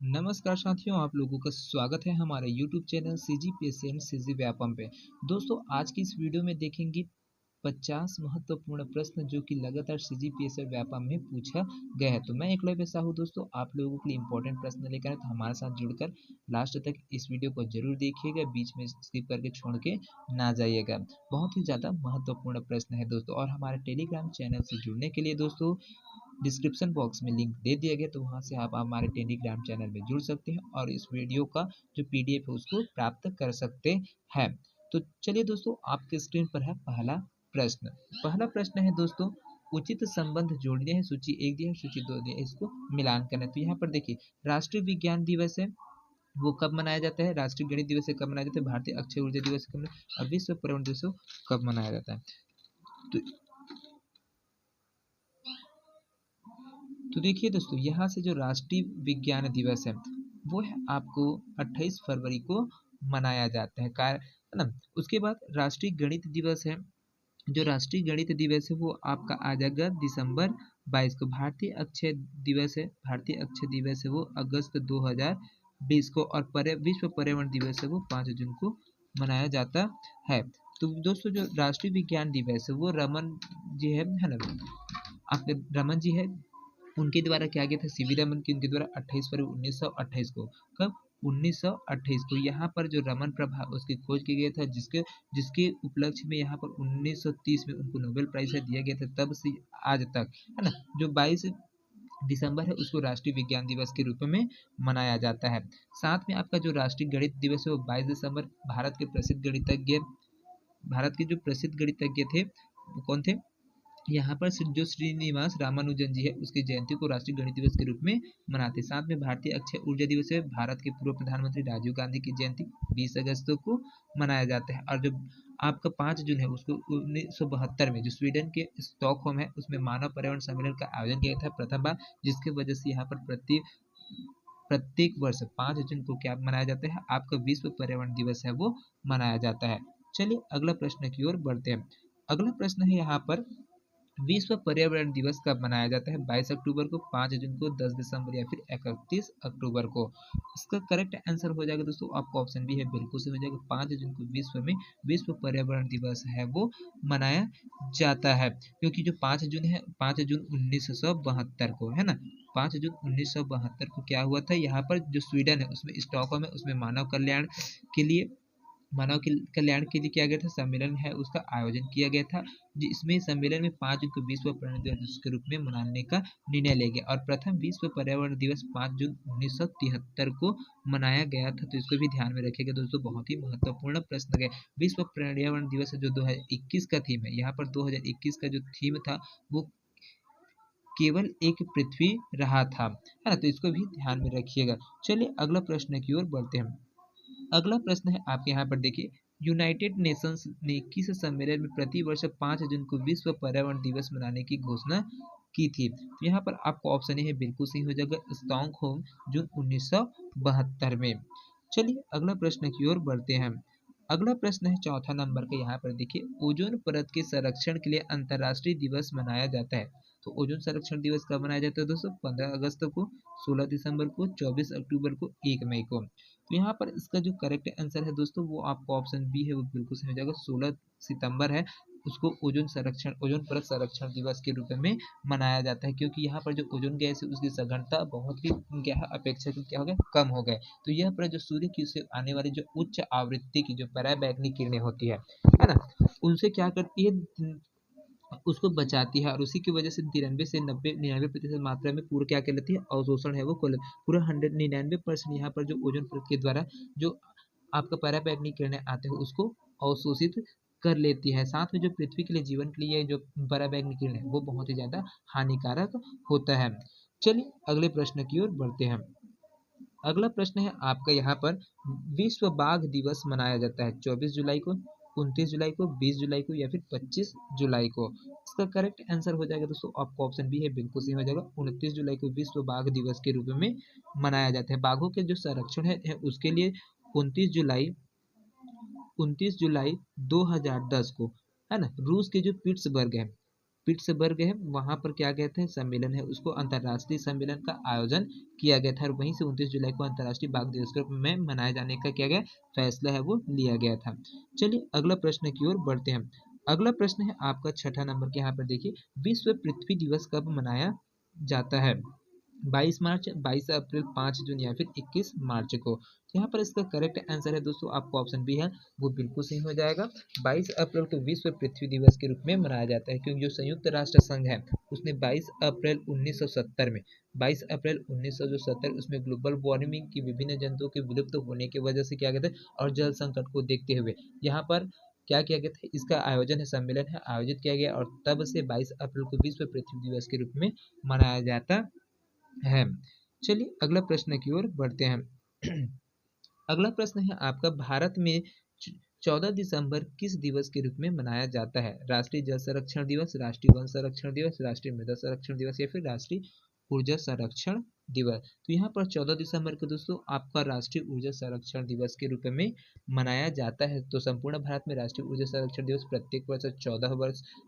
नमस्कार साथियों, आप लोगों का स्वागत है हमारे YouTube channel CGPSC and CG Vyapam पे। दोस्तों, आज की इस वीडियो में देखेंगे 50 महत्वपूर्ण प्रश्न जो कि लगातार CGPSC और व्यापम में पूछा गया है। तो मैं एकलव्य साहू दोस्तों आप लोगों के लिए इंपॉर्टेंट प्रश्न लेकर आए, तो हमारे साथ जुड़कर लास्ट तक इस वीडियो को जरूर देखिएगा, बीच में स्किप करके छोड़ के ना जाइएगा। बहुत ही ज़्यादा महत्वपूर्ण प्रश्न है दोस्तों। और हमारे टेलीग्राम चैनल से जुड़ने के लिए दोस्तों डिस्क्रिप्शन बॉक्स में लिंक दे दिया गया, तो वहां से आप हमारे टेलीग्राम चैनल में जुड़ सकते हैं और इस वीडियो का जो PDF है उसको प्राप्त कर सकते हैं। तो चलिए दोस्तों, आपके स्क्रीन पर है पहला प्रश्न है दोस्तों, उचित संबंध जोड़ने हैं। सूची 1 दिया है, सूची 2 दिया है, इसको मिलान करना है। तो यहाँ पर देखिए, राष्ट्रीय विज्ञान दिवस है वो कब मनाया जाता है, राष्ट्रीय गणित दिवस है कब मनाया जाता है, भारतीय अक्षय ऊर्जा दिवस कब मनाया, और विश्व पर्यावरण दिवस कब मनाया जाता है। तो देखिए दोस्तों, यहाँ से जो राष्ट्रीय विज्ञान दिवस है वो है आपको 28 फरवरी को मनाया जाता है है ना। उसके बाद राष्ट्रीय गणित दिवस है, जो राष्ट्रीय गणित दिवस है वो आपका आ जाएगा दिसंबर 22 को। भारतीय अक्षय दिवस है, भारतीय अक्षय दिवस है वो अगस्त 2020 को। और विश्व पर्यावरण दिवस है वो 5 जून को मनाया जाता है। तो दोस्तों, जो राष्ट्रीय विज्ञान दिवस है वो रमन जी है ना, आपके रमन जी है, उनके द्वारा किया गया था, सीवी रमन की, उनके द्वारा 28 फरवरी 1928 को। कब? 1928 को। यहाँ पर जो रमन प्रभा उसकी खोज की गया था, जिसके जिसके उपलक्ष्य में यहाँ पर 1930 में उनको नोबेल प्राइज दिया गया था, तब से आज तक है ना, जो 22 दिसंबर है उसको राष्ट्रीय विज्ञान दिवस के रूप में मनाया जाता है। साथ में आपका जो राष्ट्रीय गणित दिवस है वो 22 दिसंबर, भारत के जो प्रसिद्ध गणितज्ञ थे वो कौन थे, यहाँ पर जो श्रीनिवास रामानुजन जी है उसकी जयंती को राष्ट्रीय गणित दिवस के रूप में मनाते हैं। साथ में भारतीय अक्षय ऊर्जा दिवस है, भारत के पूर्व प्रधानमंत्री राजीव गांधी की जयंती 20 अगस्त को मनाया जाता है। और जो आपका 5 जून है उसको 1972 में जो स्वीडन के स्टॉकहोम है उसमें मानव पर्यावरण सम्मेलन का आयोजन किया था प्रथम बार, जिसके वजह से यहाँ पर प्रत्येक वर्ष 5 जून को क्या मनाया जाता है, आपका विश्व पर्यावरण दिवस है वो मनाया जाता है। चलिए अगला प्रश्न की ओर बढ़ते हैं। अगला प्रश्न है यहाँ पर, विश्व पर्यावरण दिवस कब मनाया जाता है, 22 अक्टूबर को, 5 जून को, 10 दिसंबर या फिर 31 अक्टूबर को। इसका करेक्ट आंसर हो जाएगा दोस्तों, आपका ऑप्शन भी है बिल्कुल सही हो जाएगा, 5 जून को विश्व पर्यावरण दिवस है वो मनाया जाता है। क्योंकि जो 5 जून है, 5 जून 1972 को है ना, 5 जून 1972 को क्या हुआ था, यहाँ पर जो स्वीडन है उसमें स्टॉकहोम है उसमें मानव कल्याण के लिए किया गया था सम्मेलन है उसका आयोजन किया गया था, जिसमें सम्मेलन में 5 जून को विश्व पर्यावरण दिवस के रूप में मनाने का निर्णय लिया गया। और प्रथम विश्व पर्यावरण दिवस 5 जून 1973 को मनाया गया था। तो इसको भी ध्यान में रखिएगा दोस्तों, बहुत ही महत्वपूर्ण प्रश्न है। विश्व पर्यावरण दिवस जो 2021 का थीम है, यहाँ पर 2021 का जो थीम था वो केवल एक पृथ्वी रहा था, है ना। तो इसको भी ध्यान में रखिएगा। चलिए अगला प्रश्न की ओर बढ़ते हैं। अगला प्रश्न है आपके यहाँ पर देखिए, यूनाइटेड नेशंस ने किस सम्मेलन में प्रति वर्ष 5 जून को विश्व पर्यावरण दिवस मनाने की घोषणा की थी। तो यहाँ पर आपको ऑप्शन है बिल्कुल सही हो जाएगा, स्टॉकहोम, जून 1972 में। चलिए अगला प्रश्न की ओर बढ़ते हैं। अगला प्रश्न है चौथा नंबर का, यहाँ पर देखिए, ओजोन परत के संरक्षण के लिए अंतर्राष्ट्रीय दिवस मनाया जाता है। तो ओजोन संरक्षण दिवस कब मनाया जाता है दोस्तों, 15 अगस्त को, 16 दिसंबर को, 24 अक्टूबर को, 1 मई को। तो यहाँ पर इसका जो करेक्ट आंसर है दोस्तों वो आपका ऑप्शन बी है, वो बिल्कुल सही हो जाएगा, 16 सितंबर है, उसको ओजोन परत संरक्षण दिवस के रूप में मनाया जाता है। क्योंकि यहाँ पर जो ओजोन गैस है उसकी सघनता बहुत ही क्या है, अपेक्षाकृत क्या हो गया, कम हो गए। तो यह परत जो सूर्य की से आने वाली जो उच्च आवृत्ति की जो पराबैंगनी किरणें होती है ना, उनसे क्या करती है, उसको बचाती है, और उसी की वजह से 93 से 99% मात्रा में पूरा क्या कर लेती है, अवशोषण है वो पूरा 99% यहाँ पर जो ओजोन परत के द्वारा जो आपका पराबैंगनी किरणें आते हैं उसको अवशोषित कर लेती है। साथ में जो पृथ्वी के लिए, जीवन के लिए जो पराबैंगनी किरण है वो बहुत ही ज्यादा हानिकारक होता है। चलिए अगले प्रश्न की ओर बढ़ते हैं। अगला प्रश्न है आपका यहाँ पर, विश्व बाघ दिवस मनाया जाता है 24 जुलाई को, 29 जुलाई को, 20 जुलाई को या फिर 25 जुलाई को। इसका करेक्ट आंसर हो जाएगा दोस्तों, आपका ऑप्शन बी है बिल्कुल सही हो जाएगा, 29 जुलाई को विश्व बाघ दिवस के रूप में मनाया जाता है। बाघों के जो संरक्षण है उसके लिए 29 जुलाई 2010 को, है ना, रूस के जो पिट्सबर्ग है, पिट्सबर्ग है, वहाँ पर क्या कहते हैं सम्मेलन है उसको अंतर्राष्ट्रीय सम्मेलन का आयोजन किया गया था और वहीं से 29 जुलाई को अंतर्राष्ट्रीय बाघ दिवस के रूप में मनाए जाने का किया गया फैसला है वो लिया गया था। चलिए अगला प्रश्न की ओर बढ़ते हैं। अगला प्रश्न है आपका 6 नंबर के, यहाँ पर देखिए विश्व पृथ्वी दिवस कब मनाया जाता है? 22 मार्च, 22 अप्रैल, 5 जून या फिर 21 मार्च को। तो यहाँ पर इसका करेक्ट आंसर है दोस्तों आपको ऑप्शन बी है वो बिल्कुल सही हो जाएगा। 22 अप्रैल को विश्व पृथ्वी दिवस के रूप में मनाया जाता है क्योंकि जो संयुक्त राष्ट्र संघ है उसने 22 अप्रैल 1970 में 22 अप्रैल 1970 उसमें ग्लोबल वार्मिंग की विभिन्न जंतुओं के विलुप्त होने की वजह से क्या कहते हैं और जल संकट को देखते हुए यहाँ पर क्या किया गया था, इसका आयोजन है सम्मेलन है आयोजित किया गया और तब से 22 अप्रैल को विश्व पृथ्वी दिवस के रूप में मनाया जाता है। चलिए अगला प्रश्न की ओर बढ़ते हैं। अगला प्रश्न है आपका भारत में 14 दिसंबर किस दिवस के रूप में मनाया जाता है? राष्ट्रीय जल संरक्षण दिवस, राष्ट्रीय वन संरक्षण दिवस, राष्ट्रीय मृदा संरक्षण दिवस या फिर राष्ट्रीय ऊर्जा संरक्षण दिवस। तो यहाँ पर 14 दिसंबर को दोस्तों आपका राष्ट्रीय ऊर्जा संरक्षण दिवस के रूप में मनाया जाता है। तो संपूर्ण भारत में राष्ट्रीय ऊर्जा संरक्षण दिवस प्रत्येक वर्ष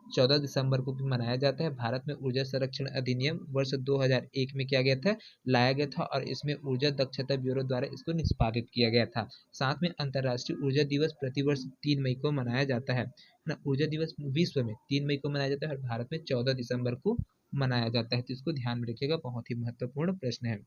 14 दिसंबर को भी मनाया जाता है। भारत में ऊर्जा संरक्षण अधिनियम वर्ष 2001 में किया गया था, लाया गया था और इसमें ऊर्जा दक्षता ब्यूरो द्वारा इसको निष्पादित किया गया था। साथ में अंतर्राष्ट्रीय ऊर्जा दिवस प्रतिवर्ष 3 मई को मनाया जाता है ना। ऊर्जा दिवस विश्व में 3 मई को मनाया जाता है और भारत में 14 दिसंबर को मनाया जाता है। तो इसको ध्यान में रखिएगा, बहुत ही महत्वपूर्ण प्रश्न है।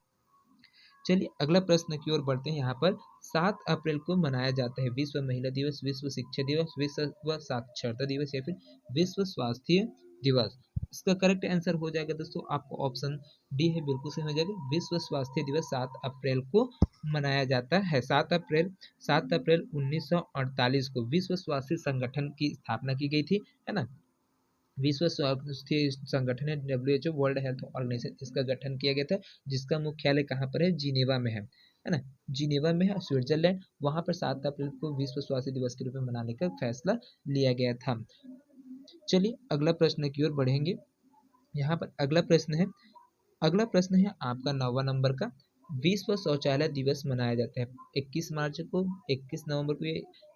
चलिए अगला प्रश्न की ओर बढ़ते हैं। यहाँ पर 7 अप्रैल को मनाया जाता है विश्व महिला दिवस, विश्व शिक्षा दिवस, विश्व साक्षरता दिवस या फिर विश्व स्वास्थ्य दिवस। इसका करेक्ट आंसर हो जाएगा दोस्तों आपको ऑप्शन डी है, बिल्कुल सही हो जाएगा। विश्व स्वास्थ्य दिवस 7 अप्रैल को मनाया जाता है। 7 अप्रैल 1948 को विश्व स्वास्थ्य संगठन की स्थापना की गई थी, है ना। विश्व स्वास्थ्य संगठन है WHO, वर्ल्ड हेल्थ ऑर्गेनाइजेशन, इसका गठन किया गया था जिसका मुख्यालय कहाँ पर है? जिनेवा में है ना। जिनेवा में है स्विट्जरलैंड। वहां पर 7 अप्रैल को विश्व स्वास्थ्य दिवस के रूप में मनाने का फैसला लिया गया था। चलिए अगला प्रश्न की ओर बढ़ेंगे। यहाँ पर अगला प्रश्न है आपका 9वां नंबर का। विश्व शौचालय दिवस मनाया जाता है 21 मार्च को, 21 नवंबर को,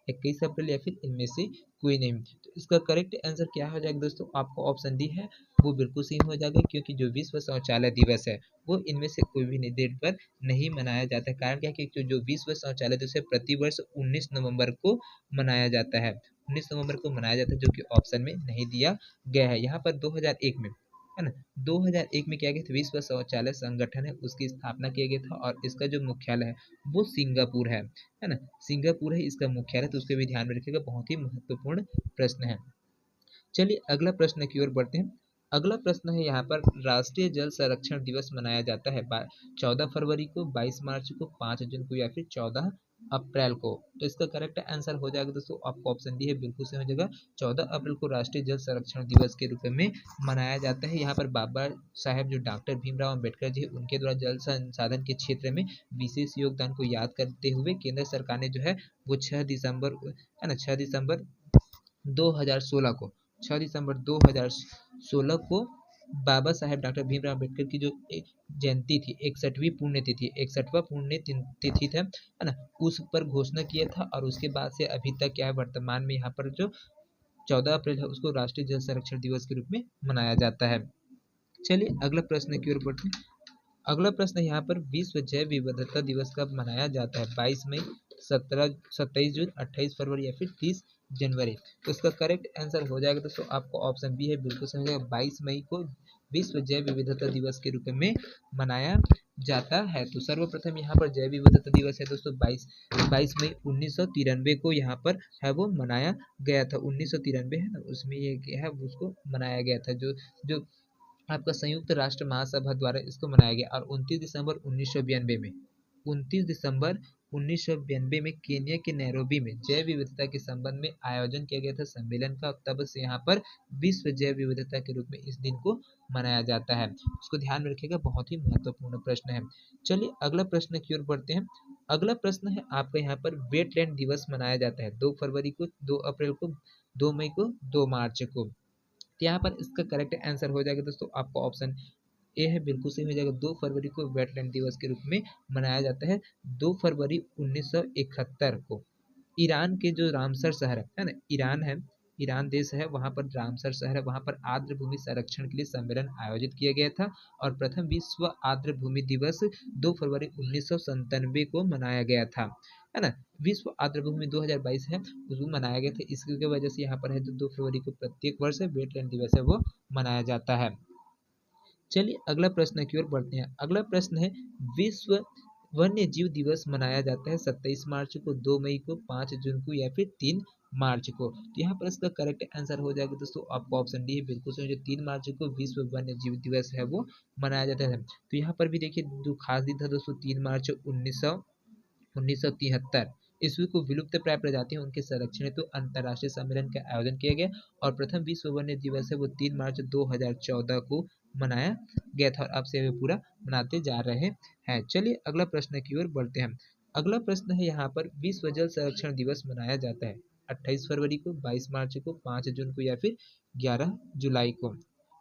21 अप्रैल या फिर इनमें से कोई नहीं। तो इसका करेक्ट आंसर क्या हो जाएगा दोस्तों आपको ऑप्शन डी है वो बिल्कुल सही हो जाएगा क्योंकि जो विश्व शौचालय दिवस है वो इनमें से कोई भी डेट पर नहीं मनाया जाता है। कारण क्या है कि जो विश्व शौचालय दिवस है प्रतिवर्ष 19 नवंबर को मनाया जाता है, 19 नवंबर को मनाया जाता है जो कि ऑप्शन में नहीं दिया गया है। यहाँ पर 2001 में, है ना, 2001 में क्या गया था विश्व शौचालय संगठन है उसकी स्थापना किया गया था और इसका जो मुख्यालय है वो सिंगापुर है ना। सिंगापुर है इसका मुख्यालय, तो उसके भी ध्यान में रखिएगा, बहुत ही महत्वपूर्ण प्रश्न है। चलिए अगला प्रश्न की ओर बढ़ते हैं। अगला प्रश्न है यहाँ पर राष्ट्रीय जल संरक्षण दिवस मनाया जाता है 14 फरवरी को, 22 मार्च को, 5 जून को या फिर 14 अप्रैल को। तो इसका करेक्ट आंसर हो जाएगा दोस्तों आपको ऑप्शन डी है, बिल्कुल सही हो जाएगा। 14 अप्रैल को राष्ट्रीय जल संरक्षण दिवस के रूप में मनाया जाता है। यहाँ पर बाबा साहेब जो डॉक्टर भीमराव अम्बेडकर जी उनके द्वारा जल संसाधन के क्षेत्र में विशेष योगदान को याद करते हुए केंद्र सरकार ने जो है वो 6 दिसंबर, है ना, 6 दिसंबर 2016 को, 6 दिसंबर 2016 को बाबा साहेब डॉक्टर भीमराव अम्बेडकर की जो जयंती थी, 61वां पुण्य तिथि था, है ना, उस पर घोषणा किया था और उसके बाद से अभी तक क्या है वर्तमान में यहाँ पर जो 14 अप्रैल है उसको राष्ट्रीय जल संरक्षण दिवस के रूप में मनाया जाता है। चलिए अगला प्रश्न की ओर बढ़ते हैं। अगला प्रश्न यहाँ पर विश्व जैव विविधता दिवस कब मनाया जाता है? 22 मई, 27 जून, 28 फरवरी या फिर 30 जनवरी। तो इसका करेक्ट आंसर हो जाएगा दोस्तों आपको ऑप्शन बी है, बिल्कुल सही है। 22 मई को विश्व जैव विविधता दिवस के रूप में मनाया जाता है। तो सर्वप्रथम यहाँ पर जैव विविधता दिवस है दोस्तों 22 मई 1993 को यहाँ पर है वो मनाया गया था। 1993 है ना, उसमें ये क्या है उसको मनाया गया था जो जो आपका संयुक्त राष्ट्र महासभा द्वारा इसको मनाया गया। और 29 दिसंबर 1992 में केन्या के नैरोबी में जैव विविधता के संबंध में आयोजन किया गया था सम्मेलन का। तब से यहाँ पर विश्व जैव विविधता के रूप में इस दिन को मनाया जाता है। उसको ध्यान में रखिएगा, बहुत ही महत्वपूर्ण प्रश्न है। चलिए अगला प्रश्न की ओर बढ़ते हैं। अगला प्रश्न है आपका यहाँ पर वेटलैंड दिवस मनाया जाता है 2 फरवरी को, 2 अप्रैल को, 2 मई को, 2 मार्च को। तो यहाँ पर इसका करेक्ट आंसर हो जाएगा दोस्तों आपको ऑप्शन ए है, बिल्कुल सही हो जाएगा। 2 फरवरी को वेटलैंड दिवस के रूप में मनाया जाता है। 2 फरवरी 1971 को ईरान के जो रामसर शहर है ना, ईरान है ईरान देश है, वहाँ पर रामसर शहर है, वहाँ पर आर्द्र भूमि संरक्षण के लिए सम्मेलन आयोजित किया गया था और प्रथम विश्व आर्द्र भूमि दिवस 2 फरवरी 1997 को मनाया गया था, है ना। विश्व आर्द्र भूमि 2022 है, उसको मनाया गया था, इसकी वजह से यहाँ पर है जो 2 फरवरी को प्रत्येक वर्ष वेटलैंड दिवस है वो मनाया जाता है। चलिए अगला प्रश्न की ओर बढ़ते हैं। अगला प्रश्न है, विश्व वन्य जीव दिवस मनाया जाता है 27 मार्च को, 2 मई को, 5 जून को या फिर 3 मार्च को। तो यहाँ पर इसका करेक्ट आंसर हो जाएगा दोस्तों आपको ऑप्शन डी है, बिल्कुल सही। जो 3 मार्च को विश्व वन्य जीव दिवस है वो मनाया जाता है। तो यहाँ पर भी देखिए जो खास दिन था दोस्तों, 3 मार्च 1973 ईस्वी को विलुप्त प्राय प्रजातियां उनके संरक्षण हेतु तो अंतर्राष्ट्रीय सम्मेलन का आयोजन किया गया और प्रथम विश्व वन्य दिवस है वो 3 मार्च 2014 को मनाया गया था और अब से पूरा मनाते जा रहे हैं। चलिए अगला प्रश्न की ओर बढ़ते हैं। अगला प्रश्न है, यहाँ पर विश्व जल संरक्षण दिवस मनाया जाता है 28 फरवरी को, 22 मार्च को, 5 जून को या फिर 11 जुलाई को।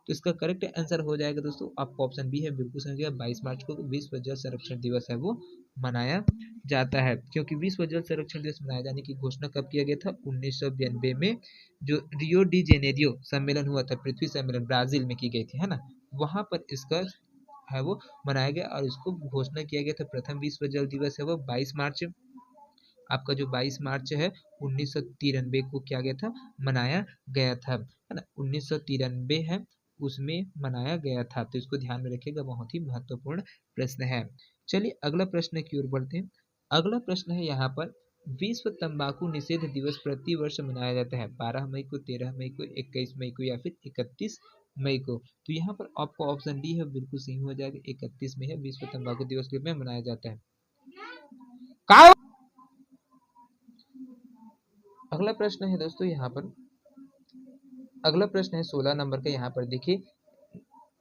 तो इसका करेक्ट आंसर हो जाएगा दोस्तों आपका ऑप्शन बी है, बिल्कुल सही है। 22 मार्च को विश्व जल संरक्षण दिवस है वो मनाया जाता है, क्योंकि विश्व जल संरक्षण दिवस मनाए जाने की घोषणा कब किया गया था? 1992 में जो रियो डी जेनेरियो सम्मेलन हुआ था, पृथ्वी सम्मेलन ब्राजील में की गई थी, है ना, वहां पर इसका है वो मनाया गया और इसको घोषणा किया गया था। प्रथम विश्व जल दिवस है वो 22 मार्च, आपका जो 22 मार्च है 1993 को किया गया था, मनाया गया था, है ना, 1993 है उसमें मनाया गया था। तो इसको ध्यान में रखिएगा, बहुत ही महत्वपूर्ण प्रश्न है। चलिए अगला प्रश्न की ओर बढ़ते हैं। अगला प्रश्न है, यहाँ पर विश्व तंबाकू निषेध दिवस प्रति वर्ष मनाया जाता है 12 मई को, 13 मई को, 21 मई को या फिर 31 मई को। तो यहाँ पर आपको ऑप्शन डी है, बिल्कुल सही हो जाएगा, 31 में है विश्व तंबाकू दिवस के रूप में मनाया जाता है। अगला प्रश्न है दोस्तों, यहाँ पर अगला प्रश्न है 16 नंबर का। यहाँ पर देखिए,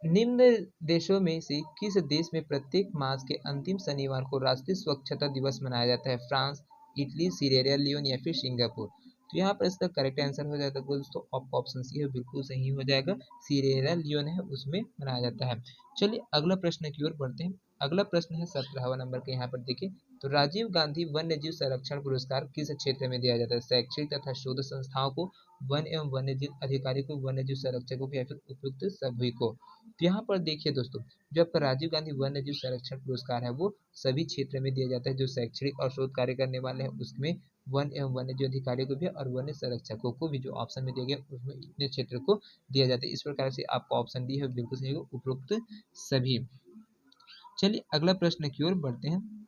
निम्न देशों में से किस देश में प्रत्येक मास के अंतिम शनिवार को राष्ट्रीय स्वच्छता दिवस मनाया जाता है? फ्रांस, इटली, सिएरा लियोन या फिर सिंगापुर। तो यहाँ पर इसका करेक्ट आंसर हो जाता है दोस्तों आपका ऑप्शन सी है, बिल्कुल सही हो जाएगा, सिएरा लियोन है उसमें मनाया जाता है। चलिए अगला प्रश्न की ओर बढ़ते हैं। अगला प्रश्न है 17वां नंबर का। यहाँ पर देखिए, तो राजीव गांधी वन्य जीव संरक्षण पुरस्कार किस क्षेत्र में दिया जाता है? शैक्षिक तथा शोध संस्थाओं को, वन एवं वन्य जीव अधिकारी को, वन्य जीव संरक्षकों को या फिर उपयुक्त सभी को। तो यहाँ पर देखिए दोस्तों, जो आपका राजीव गांधी वन्य जीव संरक्षण पुरस्कार है वो सभी क्षेत्र में दिया जाता है। जो शैक्षणिक और शोध कार्य करने वाले हैं उसमें वन एवं वन्य जीव अधिकारियों को भी और वन्य संरक्षकों को भी, जो ऑप्शन में दिया गया उसमें इतने क्षेत्र को दिया जाता है। इस प्रकार से आपका ऑप्शन डी है, बिल्कुल सही होगा, उपरोक्त सभी। चलिए अगला प्रश्न की ओर बढ़ते हैं।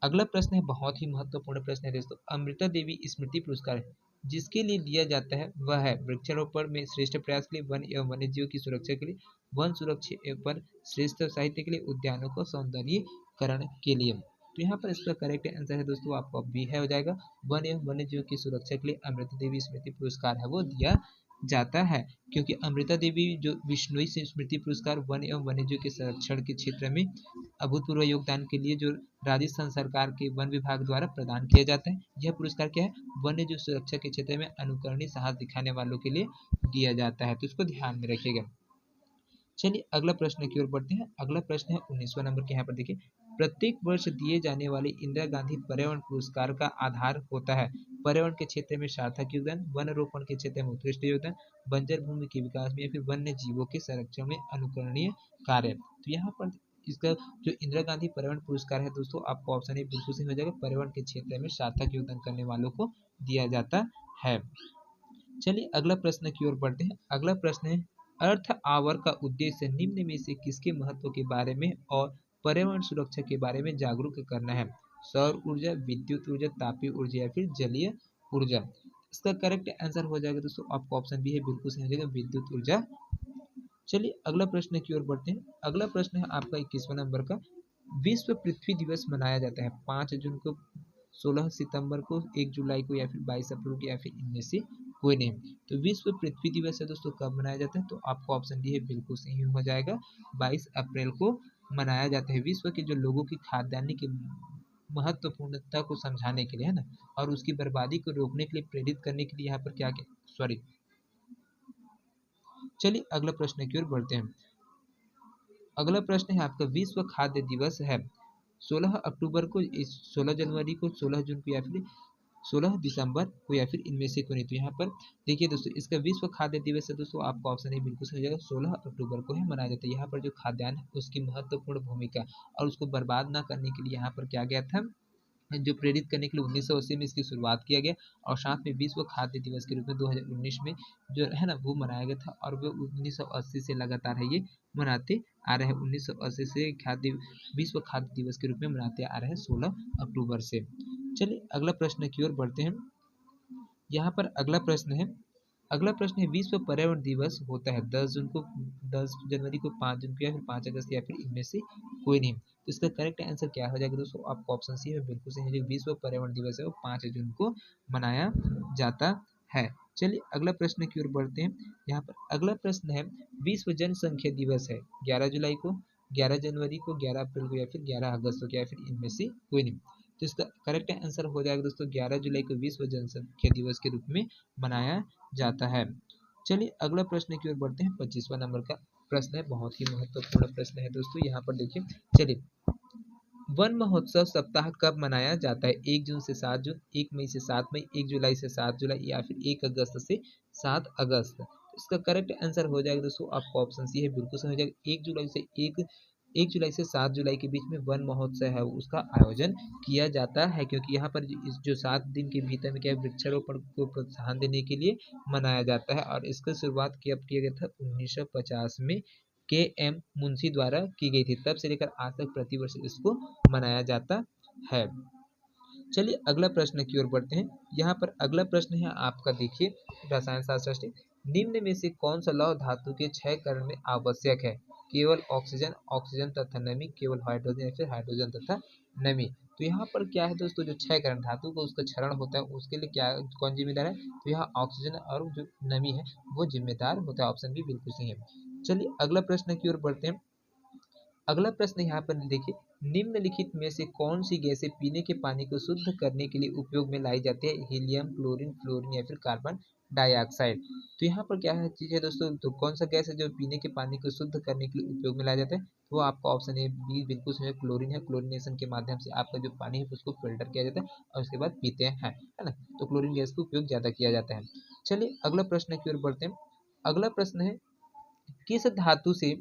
अगला प्रश्न है, बहुत ही महत्वपूर्ण प्रश्न है दोस्तों, अमृता देवी स्मृति पुरस्कार जिसके लिए दिया जाता है वह है वृक्षारोपण में श्रेष्ठ प्रयास के लिए, वन एवं वन्य जीव की सुरक्षा के लिए, वन सुरक्षा पर श्रेष्ठ साहित्य के लिए, उद्यानों को सौंदर्यीकरण के लिए। तो यहाँ पर इसका करेक्ट आंसर है दोस्तों आपको बी है हो जाएगा, वन एवं वन्य जीव की सुरक्षा के लिए अमृता देवी स्मृति पुरस्कार है वो दिया जाता है, क्योंकि अमृता देवी जो विश्नोई स्मृति पुरस्कार वन एवं वन्यजीव के संरक्षण के क्षेत्र में अभूतपूर्व योगदान के लिए जो राजस्थान सरकार के वन विभाग द्वारा प्रदान किया जाता है। यह पुरस्कार क्या है? वन्य जीव सुरक्षा के क्षेत्र में अनुकरणीय साहस दिखाने वालों के लिए दिया जाता है, तो इसको ध्यान में रखिएगा। चलिए अगला प्रश्न की ओर बढ़ते हैं। अगला प्रश्न है 19वां नंबर के। यहाँ पर देखिए, प्रत्येक वर्ष दिए जाने वाले इंदिरा गांधी पर्यावरण पुरस्कार का आधार होता है पर्यावरण के क्षेत्र में सार्थक योगदान, वन रोपण के क्षेत्र में उत्कृष्ट योगदान, बंजर भूमि के विकास में या फिर वन्य जीवों के संरक्षण में अनुकरणीय कार्य। तो यहाँ पर इसका जो इंदिरा गांधी पर्यावरण पुरस्कार है दोस्तों, आपको ऑप्शन ए बिल्कुल सही हो जाएगा, पर्यावरण के क्षेत्र में सार्थक योगदान करने वालों को दिया जाता है। चलिए अगला प्रश्न की ओर बढ़ते हैं। अगला प्रश्न है, अर्थ आवर का उद्देश्य निम्न में से किसके महत्व के बारे में और पर्यावरण सुरक्षा के बारे में जागरूक करना है? सौर ऊर्जा, विद्युत ऊर्जा, तापीय ऊर्जा या फिर जलीय ऊर्जा। इसका करेक्ट आंसर हो जाएगा दोस्तों आपका ऑप्शन बी है, बिल्कुल सही हो जाएगा, विद्युत ऊर्जा। चलिए अगला प्रश्न की ओर बढ़ते हैं। अगला प्रश्न है आपका 21वां नंबर का। विश्व पृथ्वी दिवस मनाया जाता है 5 जून को, 16 सितंबर को, 1 जुलाई को या फिर 22 अप्रैल को या फिर इनमें से कोई नहीं। तो विश्व पृथ्वी दिवस है दोस्तों कब मनाया जाता है? तो आपका ऑप्शन डी है, बिल्कुल सही हो जाएगा, 22 अप्रैल को मनाया जाता है। विश्व के जो लोगों की खाद्यान्न की महत्वपूर्णता को समझाने के लिए, है ना, और उसकी बर्बादी को रोकने के लिए, प्रेरित करने के लिए यहाँ पर क्या सॉरी चलिए अगला प्रश्न की ओर बढ़ते हैं। अगला प्रश्न है आपका, विश्व खाद्य दिवस है 16 अक्टूबर को, 16 जनवरी को, 16 जून को या फिर 16 दिसंबर को या फिर इनमें से कोई नहीं। तो यहाँ पर देखिए दोस्तों, इसका विश्व खाद्य दिवस है दोस्तों, आपका ऑप्शन ए बिल्कुल सही हो जाएगा, 16 अक्टूबर को है मनाया जाता है। यहाँ पर जो खाद्यान्न है उसकी महत्वपूर्ण भूमिका और उसको बर्बाद ना करने के लिए यहाँ पर क्या गया था, जो प्रेरित करने के लिए 1980 में इसकी शुरुआत किया गया और साथ में विश्व खाद्य दिवस के रूप में 2019 में जो है ना वो मनाया गया था। और वो 1980 से लगातार है ये मनाते आ रहे हैं, 1980 से विश्व खाद्य दिवस के रूप में मनाते आ रहे हैं 16 अक्टूबर से। चलिए अगला प्रश्न की ओर बढ़ते हैं। यहाँ पर अगला प्रश्न है विश्व पर्यावरण दिवस होता है 10 जून को, 10 जनवरी को, 5 जून को या फिर 5 अगस्त या फिर इनमें से कोई नहीं। तो इसका करेक्ट आंसर क्या हो जाएगा दोस्तों, आपको ऑप्शन सी है बिल्कुल सही है। जो विश्व पर्यावरण दिवस है वो 5 जून को मनाया जाता है। चलिए अगला प्रश्न की ओर बढ़ते हैं। यहाँ पर अगला प्रश्न है विश्व जनसंख्या दिवस है 11 जुलाई को, 11 जनवरी को, 11 अप्रैल को या फिर 11 अगस्त को या फिर इनमें से कोई नहीं। तो इसका करेक्ट आंसर हो जाएगा दोस्तों 11 जुलाई को विश्व जनसंख्या दिवस के रूप में मनाया जाता है। चलिए अगला प्रश्न की ओर बढ़ते हैं। 25वां नंबर का प्रश्न है, बहुत ही महत्वपूर्ण प्रश्न है दोस्तों। यहाँ पर देखिए, चलिए वन महोत्सव सप्ताह कब मनाया जाता है? 1 जून से 7 जून, 1 मई से 7 मई, 1 जुलाई से 7 जुलाई या फिर 1 अगस्त से 7 अगस्त। इसका करेक्ट आंसर हो जाएगा दोस्तों, आपको ऑप्शन सी है बिल्कुल सही हो जाएगा। 1 जुलाई से 7 जुलाई के बीच में वन महोत्सव है उसका आयोजन किया जाता है, क्योंकि यहाँ पर जो 7 दिन के भीतर में क्या है, वृक्षारोपण को प्रोत्साहन देने के लिए मनाया जाता है। और इसका शुरुआत किया गया था 1950 में के.एम. मुंशी द्वारा की गई थी। तब से लेकर आज तक प्रतिवर्ष इसको मनाया जाता है। चलिए अगला प्रश्न की ओर बढ़ते हैं। यहाँ पर अगला प्रश्न है आपका, देखिए रसायन शास्त्र से, निम्न में से कौन सा लौह धातु के क्षयकरण में आवश्यक है? केवल ऑक्सीजन, ऑक्सीजन तथा नमी, केवल हाइड्रोजन या फिर हाइड्रोजन तथा नमी। तो यहाँ पर क्या है दोस्तों, जो क्षयकरण धातु का उसका क्षरण होता है उसके लिए क्या कौन जिम्मेदार है? तो यहाँ ऑक्सीजन और जो नमी है वो जिम्मेदार होता है। ऑप्शन भी बिल्कुल सही है। चलिए अगला प्रश्न की ओर बढ़ते हैं। अगला प्रश्न यहाँ पर देखिए, निम्नलिखित में से कौन सी गैसें पीने के पानी को शुद्ध करने के लिए उपयोग में लाई जाती है? हीलियम, क्लोरीन, फ्लोरीन या फिर कार्बन डाइऑक्साइड। तो यहाँ पर क्या है चीज है दोस्तों, तो कौन सा गैस है जो पीने के पानी को शुद्ध करने के लिए उपयोग में लाया जाता है? तो वो आपका ऑप्शन ए बी बिल्कुल सही है, क्लोरीन है। क्लोरीनेशन के माध्यम से आपका जो पानी है उसको फिल्टर किया जाता है और उसके बाद पीते हैं, है ना। तो क्लोरीन गैस का उपयोग ज्यादा किया जाता है। चलिए अगला प्रश्न की ओर बढ़ते हैं। अगला प्रश्न है, किस धातु से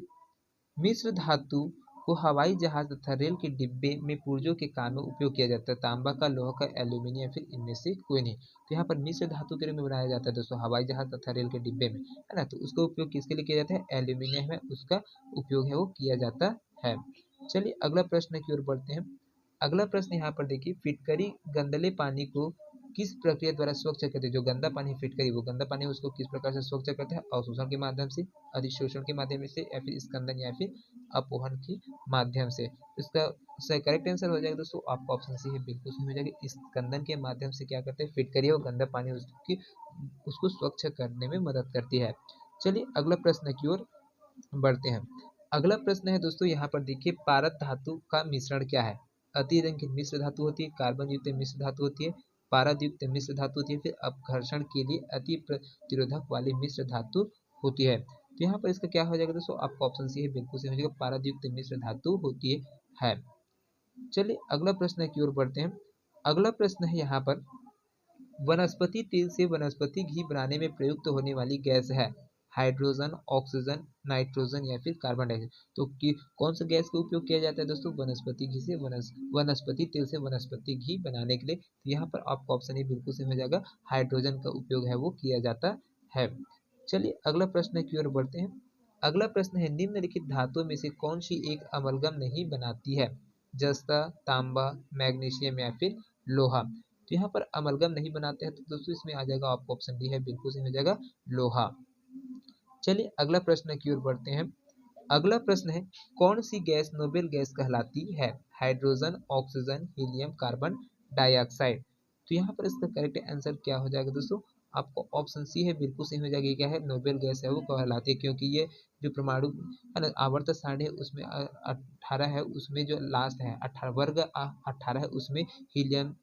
मिश्र धातु को हवाई जहाज तथा रेल के डिब्बे में पुर्जों के काम में उपयोग किया जाता है? तांबा का, लोहा का, एल्यूमिनियम, फिर इनमें से कोई नहीं। तो यहाँ पर मिश्र धातु के रूप में बनाया जाता है दोस्तों हवाई जहाज तथा रेल के डिब्बे में, है ना। तो उसका उपयोग किसके लिए किया जाता है? एल्यूमिनियम है उसका उपयोग है वो किया जाता है। चलिए अगला प्रश्न की ओर बढ़ते हैं। अगला प्रश्न यहाँ पर देखिए, फिटकरी गंदले पानी को किस प्रक्रिया द्वारा स्वच्छ करते हैं? जो गंदा पानी फिटकरी, वो गंदा पानी उसको किस प्रकार से स्वच्छ करते हैं? अवशोषण के माध्यम से, अधिशोषण के माध्यम से, या फिर स्कंदन या फिर अपवहन के माध्यम से। इसका करेक्ट आंसर हो जाएगा दोस्तों, आपका ऑप्शन सी है बिल्कुल सही हो जाएगा। स्कंदन के माध्यम से क्या करते हैं, फिटकरी और गंदा पानी उसको स्वच्छ करने में मदद करती है। चलिए अगला प्रश्न की ओर बढ़ते हैं। अगला प्रश्न है दोस्तों, यहाँ पर देखिए, पारद धातु का मिश्रण क्या है? अति रंगीन मिश्र धातु होती है, कार्बन युक्त मिश्र धातु होती है, पारद युक्त मिश्र धातु होती है, फिर अपघर्षण के लिए अति प्रतिरोधक वाली मिश्र धातु होती है। तो यहाँ पर इसका क्या हो जाएगा दोस्तों, आपका ऑप्शन सी है बिल्कुल सही हो जाएगा, पारद युक्त मिश्र धातु होती है। चलिए अगला प्रश्न की ओर बढ़ते हैं। अगला प्रश्न है यहाँ पर, वनस्पति तेल से वनस्पति घी बनाने में प्रयुक्त होने वाली गैस है? हाइड्रोजन, ऑक्सीजन, नाइट्रोजन या फिर कार्बन डाइऑक्साइड। तो कौन सा गैस का उपयोग किया जाता है दोस्तों वनस्पति घी से वनस्पति तेल से वनस्पति घी बनाने के लिए? तो यहाँ पर आपका ऑप्शन ए बिल्कुल सही हो जाएगा, हाइड्रोजन का उपयोग है वो किया जाता है। चलिए अगला प्रश्न की ओर बढ़ते हैं। अगला प्रश्न है, निम्नलिखित धातुओं में से कौन सी एक अमलगम नहीं बनाती है? जस्ता, तांबा, मैग्नीशियम या फिर लोहा। तो यहाँ पर अमलगम नहीं बनाते हैं तो दोस्तों इसमें आ जाएगा आपका ऑप्शन डी है बिल्कुल सही हो जाएगा, लोहा। चलिए अगला प्रश्न की ओर बढ़ते हैं। अगला प्रश्न है, कौन सी गैस नोबेल गैस कहलाती है? Hydrogen, oxygen, helium, carbon dioxide. तो यहाँ पर इसका करेक्ट आंसर क्या हो जाएगा दोस्तों, आपको ऑप्शन सी है बिल्कुल सही हो जाएगी। क्या है, नोबेल गैस है वो कहलाती है, क्योंकि ये जो परमाणु है ना आवर्त सारणी है उसमें 18 है, उसमें जो लास्ट है 18 वर्ग 18 है, उसमें हीलियम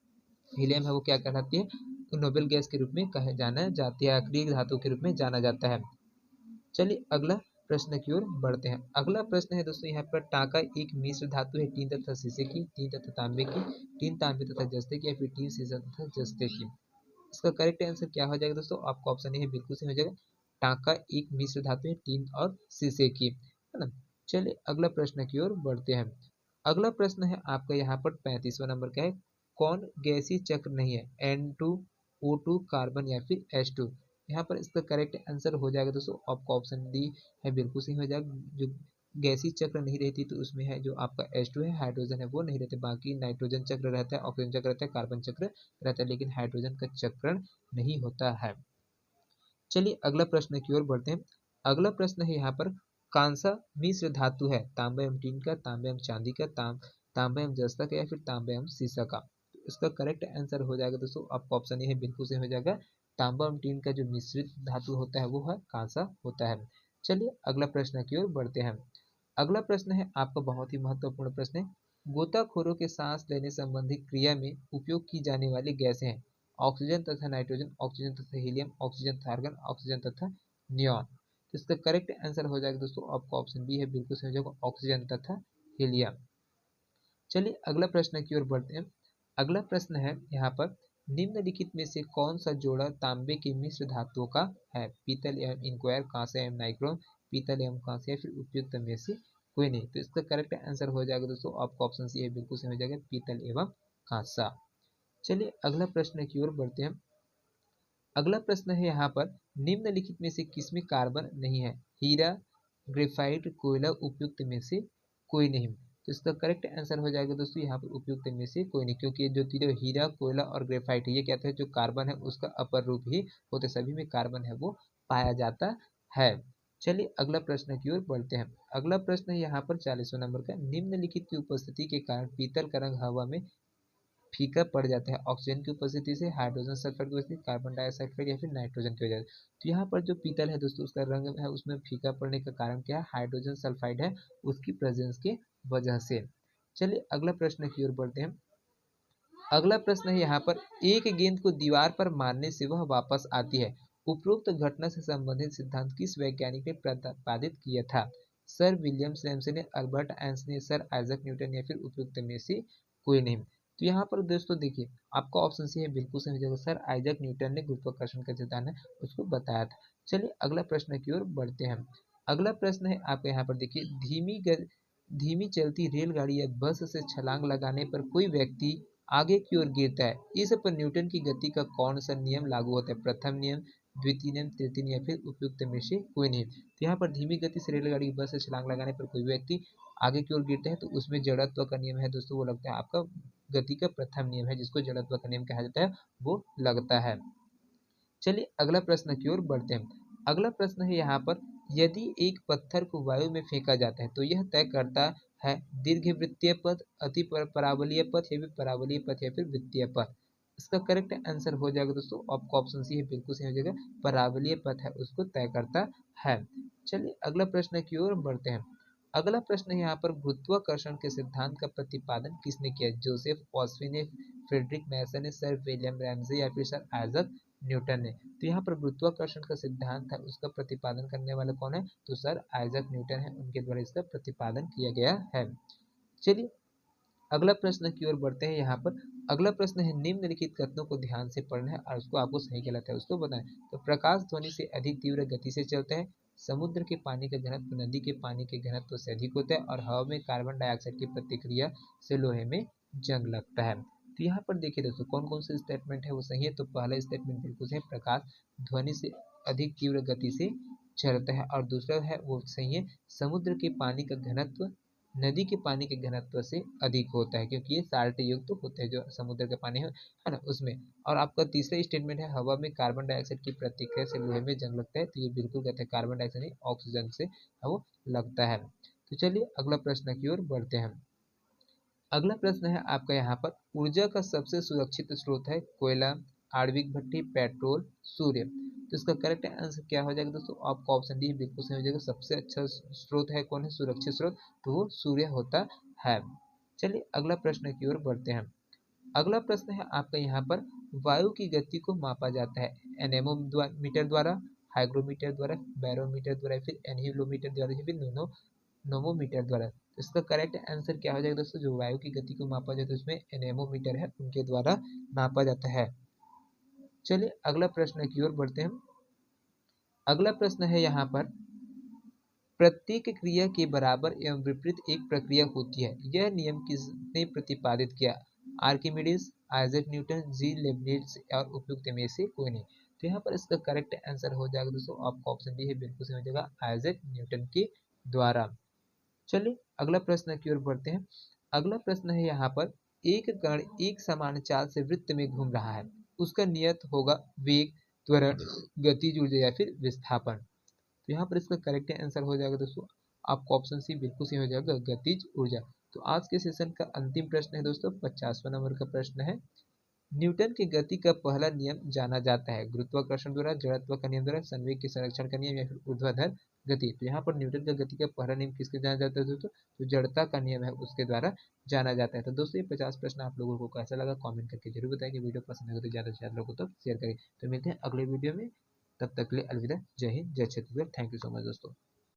हीलियम है वो क्या कहलाती है, नोबेल गैस के रूप में कहे जाना जाती है, अक्रिय धातु के रूप में जाना जाता है। चलिए अगला प्रश्न की ओर बढ़ते हैं। अगला प्रश्न है दोस्तों, यहाँ पर टाका एक मिश्र धातु है टीन तथा शीशे की, टीन तथा तांबे की, टीन तांबे तथा जस्ते की, या फिर टीन शीशा तथा जस्ते की। इसका करेक्ट आंसर क्या हो जाएगा दोस्तों? आपका ऑप्शन ये बिल्कुल सही हो जाएगा। टांका एक मिश्र धातु है टीन और शीशे की, है ना। चलिए अगला प्रश्न की ओर बढ़ते हैं। अगला प्रश्न है आपका यहाँ पर 35वां नंबर का है, कौन गैसीय चक्र नहीं है? N2O2 कार्बन या फिर H2? यहाँ पर इसका करेक्ट आंसर हो जाएगा दोस्तों आपका ऑप्शन डी है, बिल्कुल सही हो जाएगा। जो गैसीय चक्र नहीं रहती तो उसमें है जो आपका H2 है, हाइड्रोजन है वो नहीं रहते, बाकी नाइट्रोजन चक्र रहता है, ऑक्सीजन चक्र रहता है, कार्बन चक्र रहता है, लेकिन हाइड्रोजन का चक्रण नहीं होता है। चलिए अगला प्रश्न की ओर बढ़ते हैं। अगला प्रश्न है यहाँ पर, कांसा मिश्र धातु है? तांबा एवं टीन का, तांबा एवं चांदी का, तांबा एवं जस्ता का, या फिर तांबा एवं सीसा का? तो इसका करेक्ट आंसर हो जाएगा दोस्तों आपका ऑप्शन ये है, बिल्कुल सही हो जाएगा। तांबा एवं टीन का जो मिश्रित धातु होता है वो है कांसा होता है। चलिए अगला प्रश्न की ओर बढ़ते हैं। अगला प्रश्न है आपका बहुत ही महत्वपूर्ण प्रश्न है, गोताखोरों के सांस लेने संबंधी क्रिया में उपयोग की जाने वाली गैसें हैं? ऑक्सीजन तथा नाइट्रोजन, ऑक्सीजन तथा हीलियम, ऑक्सीजन तथा आर्गन, ऑक्सीजन तथा नियॉन? तो इसका करेक्ट आंसर हो जाएगा दोस्तों आपका ऑप्शन बी है, बिल्कुल सही हो जाएगा, ऑक्सीजन तथा हीलियम। चलिए अगला प्रश्न की ओर बढ़ते हैं। अगला प्रश्न है यहाँ पर, निम्नलिखित में से कौन सा जोड़ा तांबे की मिश्र धातुओं का है? पीतल एवं इंक्वायर, कांस्य एवं नाइक्रोम, पीतल एवं कांस्य, या फिर उपयुक्त में से कोई नहीं? तो इसका करेक्ट आंसर हो जाएगा दोस्तों आपका ऑप्शन सी है, बिल्कुल सही हो जाएगा, पीतल एवं कांसा। चलिए अगला प्रश्न की ओर बढ़ते हैं। अगला प्रश्न है यहाँ पर, निम्नलिखित में से किसमें कार्बन नहीं है? हीरा, ग्रेफाइट, कोयला, उपयुक्त में से कोई नहीं? तो इसका करेक्ट आंसर हो जाएगा दोस्तों यहाँ पर उपयुक्त में से कोई नहीं, क्योंकि जो तीनों हीरा, कोयला और ग्रेफाइट ये कहते हैं जो कार्बन है उसका अपर रूप ही होते, सभी में कार्बन है वो पाया जाता है। चलिए अगला प्रश्न की ओर बढ़ते हैं। अगला प्रश्न है यहाँ पर 40वां नंबर का, निम्नलिखित की उपस्थिति के कारण पीतल का रंग हवा में फीका पड़ जाता है? ऑक्सीजन की उपस्थिति से, हाइड्रोजन सल्फाइड की उपस्थिति, कार्बन डाइऑक्साइड या फिर नाइट्रोजन की वजह से? तो यहाँ पर जो पीतल है दोस्तों उसका रंग है उसमें फीका पड़ने का कारण क्या है? हाइड्रोजन सल्फाइड है उसकी प्रेजेंस के वजह से। चलिए अगला प्रश्न की ओर बढ़ते हैं। अगला प्रश्न है यहाँ पर, एक गेंद को दीवार पर मारने से वह वापस आती है, उपरोक्त घटना से संबंधित सिद्धांत किस वैज्ञानिक ने प्रतिपादित किया था? सर विलियम रैमसे ने, अल्बर्ट आइंस्टाइन ने, सर आइजक न्यूटन, या फिर उपयुक्त में से कोई नहीं? तो यहाँ पर दोस्तों देखिए आपका ऑप्शन सी है, बिल्कुल सही जगह, सर आइजक न्यूटन ने गुरुत्वाकर्षण का सिद्धांत है उसको बताया था। चलिए अगला प्रश्न की ओर बढ़ते हैं। अगला प्रश्न है आपके यहाँ पर देखिए, धीमी चलती रेलगाड़ी या बस से छलांग लगाने पर कोई व्यक्ति आगे की ओर गिरता है, इस पर न्यूटन की गति का कौन सा नियम लागू होता है? प्रथम नियम, द्वितीय नियम, तृतीय नियम, या फिर उपयुक्त में से कोई नहीं? तो यहाँ पर धीमी गति से रेलगाड़ी बस से छलांग लगाने पर कोई व्यक्ति आगे की ओर गिरता है तो उसमें जड़त्व का नियम है दोस्तों, वो लगता है आपका गति का प्रथम नियम है जिसको जड़त्व का नियम कहा जाता है, वो लगता है। चलिए अगला प्रश्न की ओर बढ़ते हैं। अगला प्रश्न है यहाँ पर, यदि एक पत्थर को वायु में फेंका जाता है तो यह तय करता है दीर्घवृत्तीय पथ, अति परावलीय पथ, या फिर परावलीय पथ, या फिर वृत्तीय पथ? इसका करेक्ट आंसर हो जाएगा दोस्तों आपका ऑप्शन सी है, बिल्कुल सही हो जाएगा, परावलीय पथ है उसको तय करता है। चलिए अगला प्रश्न की ओर बढ़ते हैं। अगला प्रश्न है यहाँ पर, गुरुत्वाकर्षण के सिद्धांत का प्रतिपादन किसने किया? जोसेफ ऑस्टिन ने, फ्रेडरिक मैसन ने, सर विलियम रैमसे, या फिर सर आइजक न्यूटन ने? तो यहाँ पर गुरुत्वाकर्षण का सिद्धांत था उसका प्रतिपादन करने वाला कौन है? तो सर आइजक न्यूटन है, उनके द्वारा इसका प्रतिपादन किया गया है। चलिए अगला प्रश्न की ओर बढ़ते हैं। यहाँ पर अगला प्रश्न है, निम्नलिखित कथनों को ध्यान से पढ़ना है और उसको आपको सही गलत है उसको बताएं। तो प्रकाश ध्वनि से अधिक तीव्र गति से चलता है, समुद्र के पानी का घनत्व नदी के पानी के घनत्व से अधिक होता है, और हवा में कार्बन डाइऑक्साइड की प्रतिक्रिया से लोहे में जंग लगता है। तो यहाँ पर देखिए दोस्तों कौन कौन से स्टेटमेंट है वो सही है? तो पहला स्टेटमेंट बिल्कुल सही है, प्रकाश ध्वनि से अधिक तीव्र गति से चलता है, और दूसरा है वो सही है, समुद्र के पानी का घनत्व नदी के पानी के घनत्व से अधिक होता है, क्योंकि ये साल्ट युक्त तो होते हैं जो समुद्र का पानी है ना उसमें। और आपका तीसरा स्टेटमेंट है, हवा में कार्बन डाइऑक्साइड की प्रतिक्रिया से लोहे में जंग लगता है, तो ये बिल्कुल कहते हैं कार्बन डाइऑक्साइड नहीं ऑक्सीजन से वो लगता है। तो चलिए अगला प्रश्न की ओर बढ़ते हैं। अगला प्रश्न है आपका यहाँ पर, ऊर्जा का सबसे सुरक्षित स्रोत है कोयला, आणविक भट्टी, पेट्रोल, सूर्य? तो इसका करेक्ट आंसर क्या हो जाएगा दोस्तों? आपका ऑप्शन डी बिल्कुल सही हो जाएगा, सबसे अच्छा स्रोत है कौन है सुरक्षित स्रोत? तो वो सूर्य होता है। चलिए अगला प्रश्न की ओर बढ़ते हैं। अगला प्रश्न है आपका यहाँ पर, वायु की गति को मापा जाता है एनेमोमीटर द्वारा, हाइग्रोमीटर द्वारा, बैरोमीटर द्वारा, फिर एनहिलोमीटर द्वारा, या फिर नोमोमीटर द्वारा? तो इसका करेक्ट आंसर क्या हो जाएगा दोस्तों? जो वायु की गति को मापा जाता है उसमें एनेमोमीटर है उनके द्वारा मापा जाता है। चलिए अगला प्रश्न की ओर बढ़ते हैं। अगला प्रश्न है यहाँ पर, प्रत्येक क्रिया के बराबर एवं विपरीत एक प्रक्रिया होती है, यह नियम किसने प्रतिपादित किया? आर्किमिडीज, आइजैक न्यूटन, जी लेबनिज और उपयुक्त में से कोई नहीं। तो यहाँ पर इसका करेक्ट आंसर हो जाएगा दोस्तों, आपका ऑप्शन डी है, बिल्कुल सही हो जाएगा, आइजैक न्यूटन के द्वारा। चलिए अगला प्रश्न की ओर बढ़ते हैं। अगला प्रश्न है यहाँ पर, एक कण एक समान चाल से वृत्त में घूम रहा है, उसका नियत होगा वेग, त्वरण, गतिज ऊर्जा या फिर विस्थापन। तो यहाँ पर इसका करेक्ट आंसर हो जाएगा दोस्तों, आपको ऑप्शन सी बिल्कुल सही हो जाएगा, गतिज ऊर्जा। तो आज के सेशन का अंतिम प्रश्न है दोस्तों, 50वां नंबर का प्रश्न है, न्यूटन की गति का पहला नियम जाना जाता है? गुरुत्वाकर्षण द्वारा, जड़त्व का नियम द्वारा, संवेग के संरक्षण का नियम या फिर ऊर्ध्वाधर गति। तो यहाँ पर न्यूटन का गति का पहला नियम किसके जाना जाता है दोस्तों? तो जड़ता का नियम है उसके द्वारा जाना जाता है। तो दोस्तों ये 50 प्रश्न आप लोगों को कैसा लगा कमेंट करके जरूर बताएं, कि वीडियो पसंद आए तो ज़्यादा से ज़्यादा लोगों तक शेयर करें। तो मिलते हैं अगले वीडियो में, तब तक के लिए अलविदा, जय हिंद, जय Chhattisgarh, thank you so much दोस्तों।